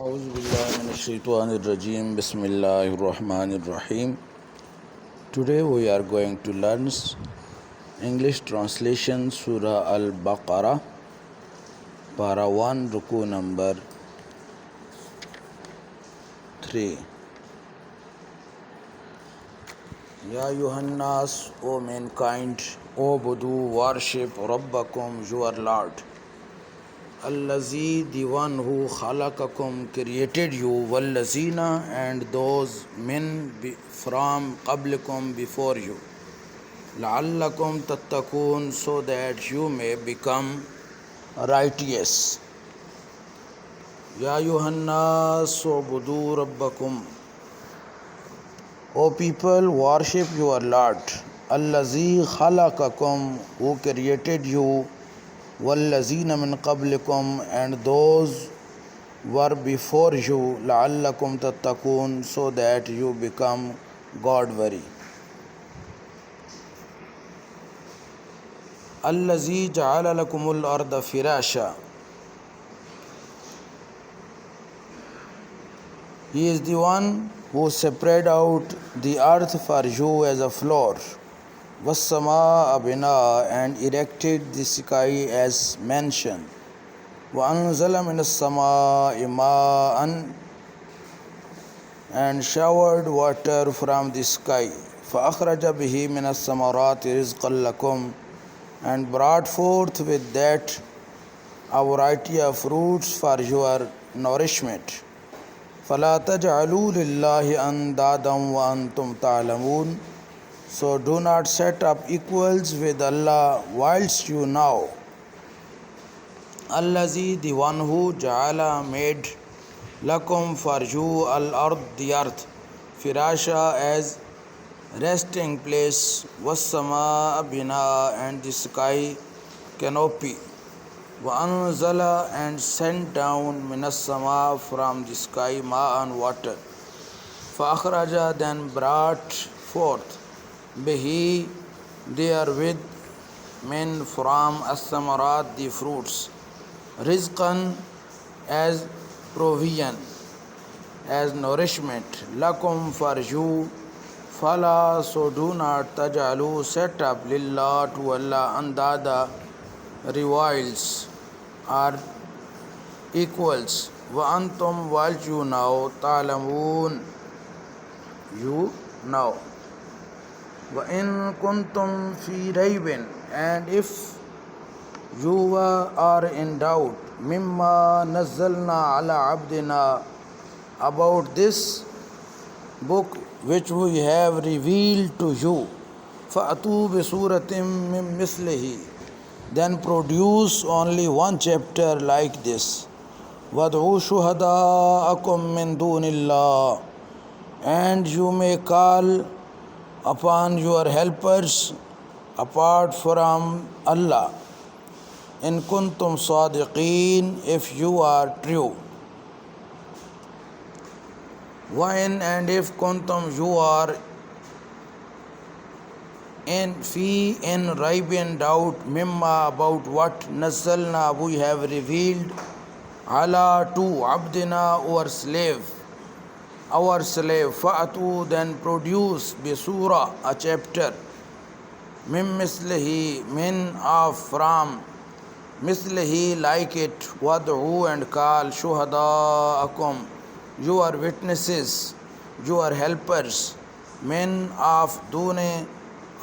Auzubillahiminash-shaytanir-rajim. Bismillahir-Rahmanir-Rahim. Today we are going to learn English translation Surah Al-Baqarah, Para 1, Ruku number 3. Ya Yuhannas, O mankind, O Budu, worship Rabbakum, your Lord. Allazi, the one who khalaqakum, created you, wallazina, and those men from qablikum, before you, la'allakum tattakun, so that you may become righteous. Ya Yuhannas, ubudu rabbakum, O people, worship your Lord. Allazi khalaqakum, who created you, وَالَّذِينَ مِنْ قَبْلِكُمْ, and those were before you, لَعَلَّكُمْ تَتَّقُونَ, so that you become God-worthy. الَّذِي جَعَلَ لَكُمُ الْأَرْضَ فِرَاشًا, He is the one who spread out the earth for you as a floor. وَالسَّمَاءَ بِنَاءً, and erected the sky as mansion. وَأَنزَلَ مِنَ السَّمَاءِ مَاءً, and showered water from the sky. فَأَخْرَجَ بِهِ مِنَ الثَّمَرَاتِ رِزْقًا لَكُمْ, and brought forth with that a variety of fruits for your nourishment. فَلَا تَجْعَلُوا لِلَّهِ أَنْدَادًا وَأَنْتُمْ تَعْلَمُونَ, so do not set up equals with Allah whilst you know. Allazi, the one who ja'ala, made, lakum, for you, al-ard, the earth, firasha, as resting place, was-samaa bina, and the sky canopy, wa anzala, and sent down, minas sama, from the sky, ma'an, water, fa akhraja, then brought forth, bihi, therewith, min, from, as-samarat, the fruits, rizqan, as provision, as nourishment, lakum, for you, fala, so do not, tajalu, set up, lillah, to Allah, andada, rivals, or equals, wa antum, while you know, ta'lamoon, you know. وَإِن كُنْتُمْ فِي رَيْبٍ, and if you are in doubt, مِمَّا نَزَّلْنَا عَلَى عَبْدِنَا, about this book which we have revealed to you, فَأْتُوا بِسُورَةٍ مِّن مِثْلِهِ, then produce only one chapter like this. وَادْعُوا شُهَدَاءَكُم مِّن دُونِ اللَّهِ, and you may call upon your helpers apart from Allah. In kuntum sadiqeen, if you are true. When, and if kuntum, you are in raibin, doubt, mimma, about what, nazzalna, we have revealed, ala, to, abdina, our slave, fa'atu, then produce, bisura, a chapter, min mislihi, min, of, from, mislihi, like it, wad'u, and call, shuhada'akum, your witnesses, your helpers, min, of, dune,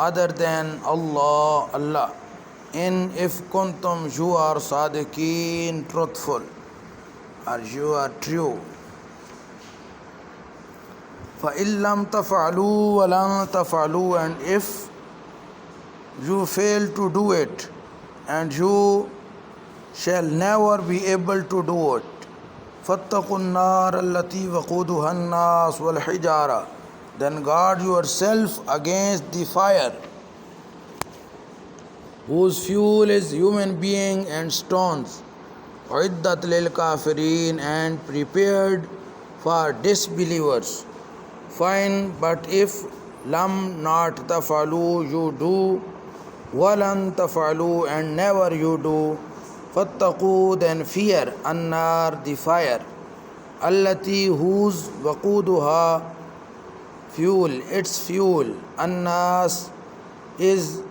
other than Allah, in, if kuntum, you are sadiqeen, truthful, or you are true. فَإِن لَمْ تَفْعَلُوا وَلَنْ تَفْعَلُوا, and if you fail to do it, and you shall never be able to do it, فَاتَّقُوا النَّارَ الَّتِي وَقُودُهَا النَّاسُ وَالْحِجَارَةُ, then guard yourself against the fire, whose fuel is human being and stones, عِدَّةٌ لِلْكَافِرِينَ, and prepared for disbelievers. Fine, but if lam, not, tafalu, you do, walan tafalu, and never you do, fattaqu, then fear, annar, the fire, allati whose waquduha fuel, its fuel, annas is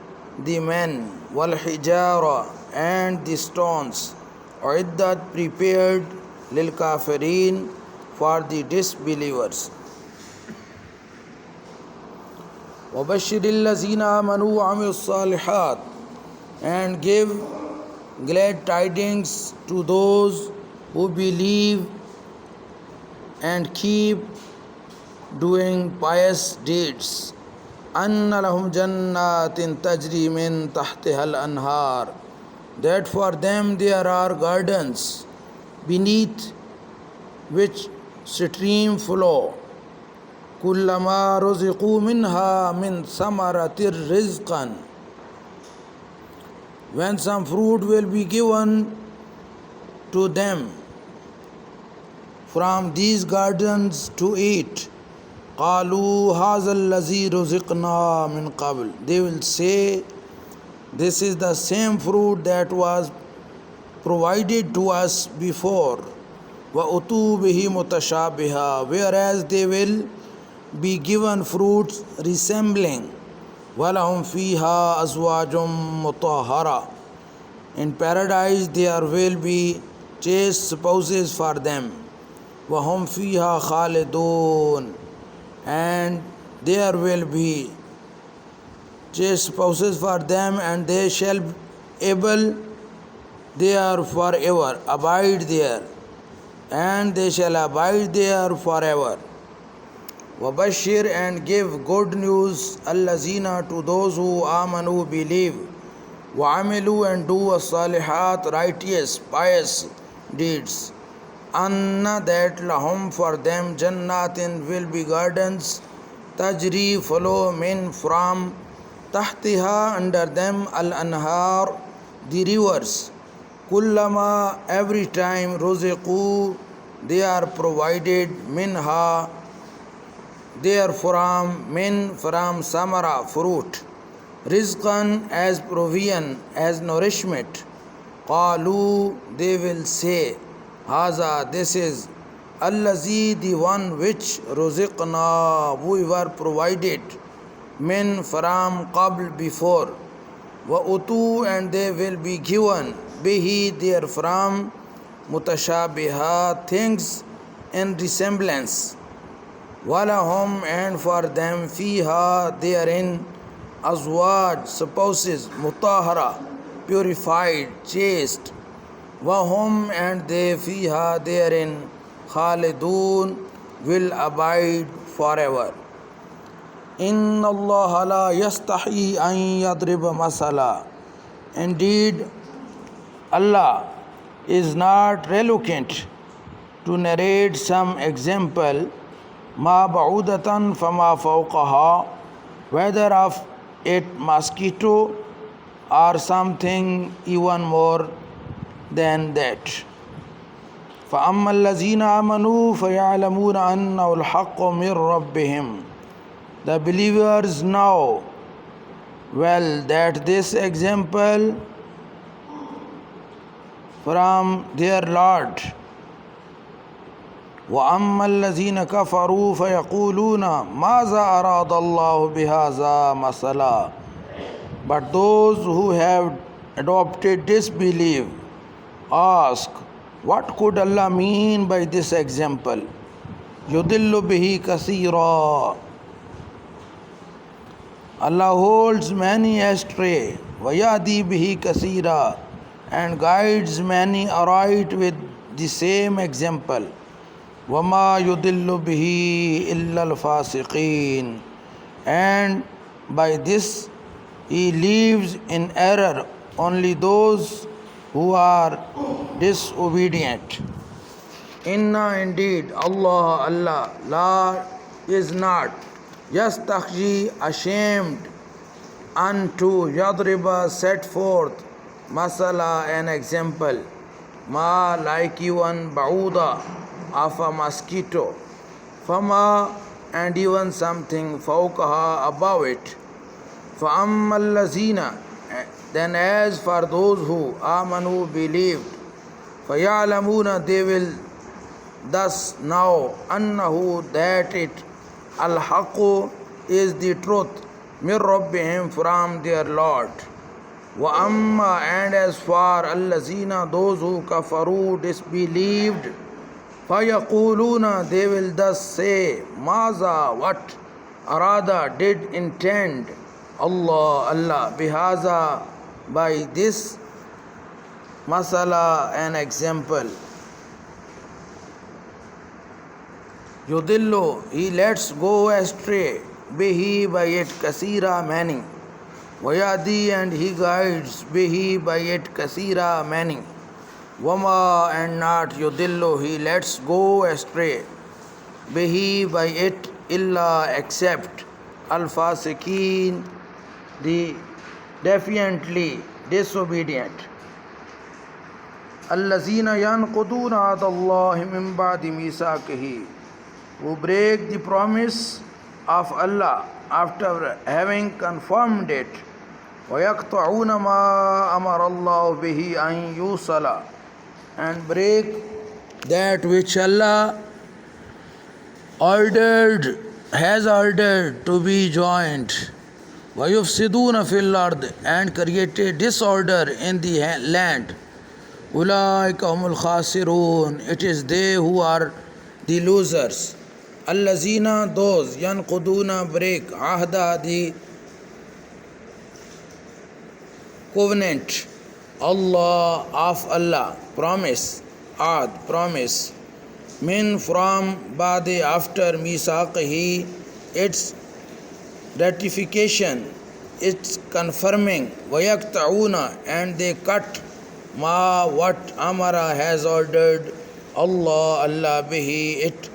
the men, wal hijara and the stones, uiddat prepared lil kafirin for the disbelievers. وَبَشِّرِ الَّذِينَ آمَنُوا وَعَمِلُوا الصَّالِحَاتِ and give glad tidings to those who believe and keep doing pious deeds. أَنَّ لَهُمْ جَنَّاتٍ تَجْرِي مِن تَحْتِهَا الْأَنْهَارُ that for them there are gardens beneath which stream flow. كُلَّمَا رُزِقُوا مِنْهَا مِنْ ثَمَرَةٍ رِزْقًا when some fruit will be given to them from these gardens to eat, قَالُوا هَذَا الَّذِي رُزِقْنَا مِنْ قَبْلِ they will say, this is the same fruit that was provided to us before. وَأُتُوا بِهِ مُتَشَابِهًا whereas they will be given fruits resembling. وَلَهُمْ فِيهَا أَزْوَاجٌ مُطَهَّرَةٌ in paradise there will be chaste spouses for them. وَهُمْ فِيهَا خَالِدُونَ and there will be chaste spouses for them and they shall be able there forever, abide there, and they shall abide there forever. وَبَشِّرْ and give good news الَّذِينَ to those who آمَنُوا believe وَعَمِلُوا and do الصَّالِحَاتِ righteous, pious deeds. أَنَّ that lahum for them jannatin will be gardens tajri flow min from tahtiha under them al-anhar the rivers. Kullama every time ruziqu they are provided minha there from min from samara fruit rizqan as provision as nourishment. Qalu they will say haza this is allazi the one which ruziqna we were provided min from qabl before. Wa utu and they will be given bihi therefrom mutashabiha things in resemblance. Walahum and for them fiha therein azwaj spouses mutahara purified chaste. Wahum and they fiha therein khalidun will abide forever. Inna Allah la yastahi an yadriba masala indeed Allah is not reluctant to narrate some example ma ba'udatan fama fawqaha whether of it mosquito or something even more than that. فَأَمَّا الَّذِينَ آمَنُوا فَيَعْلَمُونَ أَنَّهُ الْحَقُّ مِنْ رَبِّهِمْ the believers know well that this example from their Lord. وَأَمَّا الَّذِينَ كَفَرُوا فَيَقُولُونَ مَاذَا أَرَادَ اللَّهُ بِهَذَا مَثَلًا but those who have adopted disbelief ask, what could Allah mean by this example? يُضِلُّ بِهِ كَثِيرًا Allah holds many astray, وَيَهْدِي بِهِ كَثِيرًا and guides many aright with the same example. وَمَا يُضِلُّ بِهِ إِلَّا الْفَاسِقِينَ and by this he leaves in error only those who are disobedient. Inna indeed Allah la is not yastakhji ashamed unto yadriba set forth masala an example ma like even ba'uda of a mosquito fama and even something fawqaha above it. فَأَمَّا الَّذِينَ then as for those who amanu believed فَيَعْلَمُونَ they will Thus now annahu that it al-haqqu is the truth min rabbihim from their Lord. Wa amma and as for allazina those who kafaru disbelieved, fayaquluna they will thus say, maza what arada did intend Allah bihaza by this masala an example. Yudillu he lets go astray, bihi by it kasira many, Vayadi and he guides, bihi by it kasira many, Wama and not yudillu he lets go astray, bihi by it illa except al-fasiqeen the defiantly disobedient. Allazina yanquduna ahdallahi min ba'di misaqihi who break the promise of Allah after having confirmed it. وَيَقْطَعُونَ مَا أَمَرَ اللَّهُ بِهِ أَن يُوصَلَ and break that which Allah has ordered to be joined. وَيُفْسِدُونَ فِي الْأَرْضِ and created disorder in the land. أُولَٰئِكَ هُمُ الْخَاسِرُونَ it is they who are the losers. Allazina those yanquduna break ahda the covenant Allah of Allah promise promise min from ba'di after misaqihi its ratification its confirming wayaqta'una and they cut ma what amara has ordered Allah bihi it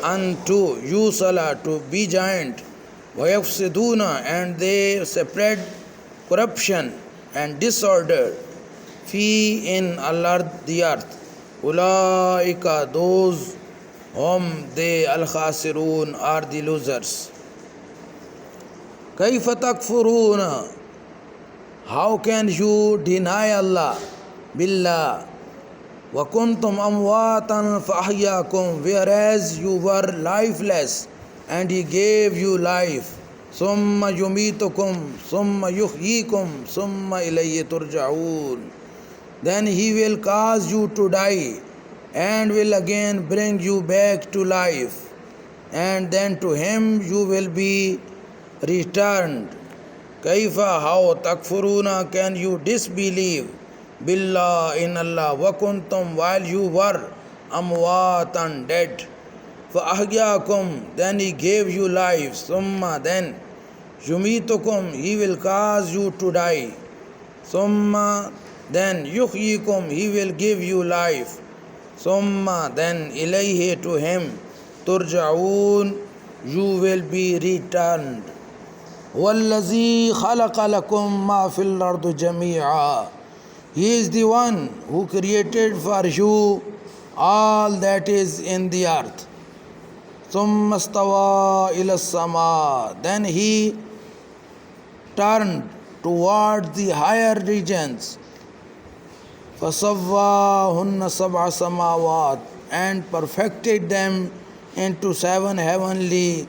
unto yusala to be joined wayafsiduna and they spread corruption and disorder fi in al-ard the earth ulaika those whom they al-khasirun are the losers. Kaifa takfuruna how can you deny Allah billah wa kuntum amwatan fa ahyakum whereas you were lifeless and he gave you life. Summa yumitukum summa yuhyikum summa ilayhi turja'un then he will cause you to die and will again bring you back to life and then to him you will be returned. Kaifa how takfuruna can you disbelieve billah in Allah wa kuntum while you were amwatan dead. Fa ahyakum then he gave you life. Summa then yumitukum he will cause you to die. Summa then yuhyikum he will give you life. Summa then ilayhi to him turja'un you will be returned. Wallazi khalaqa lakum ma fil ardi jami'a he is the one who created for you all that is in the earth. Summa stawa ila sama then he turned towards the higher regions. Fasawwahunna sab'a samawat and perfected them into 7 heavenly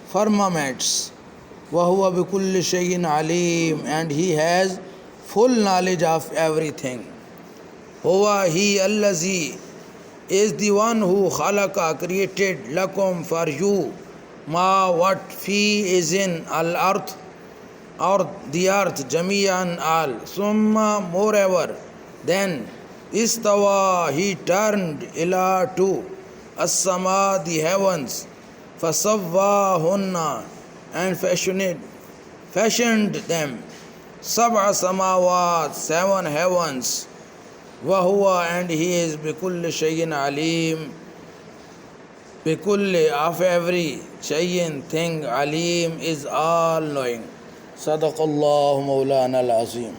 firmaments. Wahuwa bikulli shay'in alim and he has full knowledge of everything. Huwa he allazi is the one who khalaqa created lakum for you ma what fi is in al earth or the earth jami'an all. Summa moreover then istawa he turned ila to as-sama the heavens fasawwahunna and fashioned them sab'a samawat 7 heavens. Wahuwa and he is bikulli shay'in alim bikulli of every shay'in thing alim is all knowing. Sadaqallahu Mawlana al-Azim.